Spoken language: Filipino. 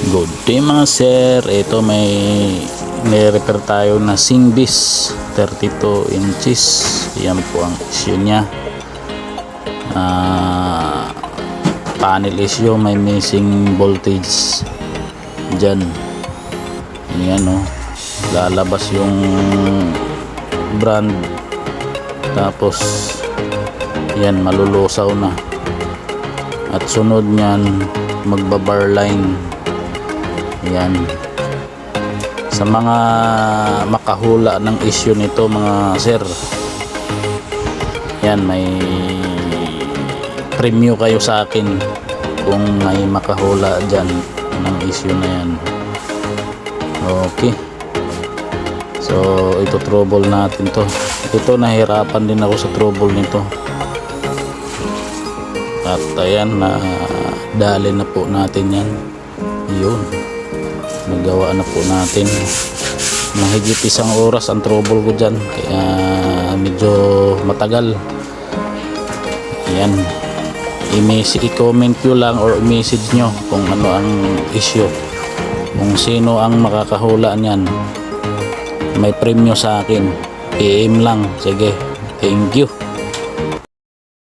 Good day mga sir. Ito may repair tayo na Singbis 32 inches. Yan po ang issue nya. Panel issue, may missing voltage dyan. Yan o, lalabas yung brand, tapos yan malulusaw na, at sunod nyan magbabar line. Yan, sa mga makahula ng issue nito mga sir, yan, may premyo kayo sa akin kung may makahula dyan ng issue na yan. Okay, so ito trouble natin to. Ito nahirapan din ako sa trouble nito, at ayan, na dali na po natin yan. Yun, nagawa na po natin. Mahigit 1 oras ang trouble ko dyan, kaya medyo matagal. Ayan, i-comment nyo lang or i-message nyo kung ano ang issue, kung sino ang makakahula niyan. May premyo sa akin, PM lang. Sige, thank you.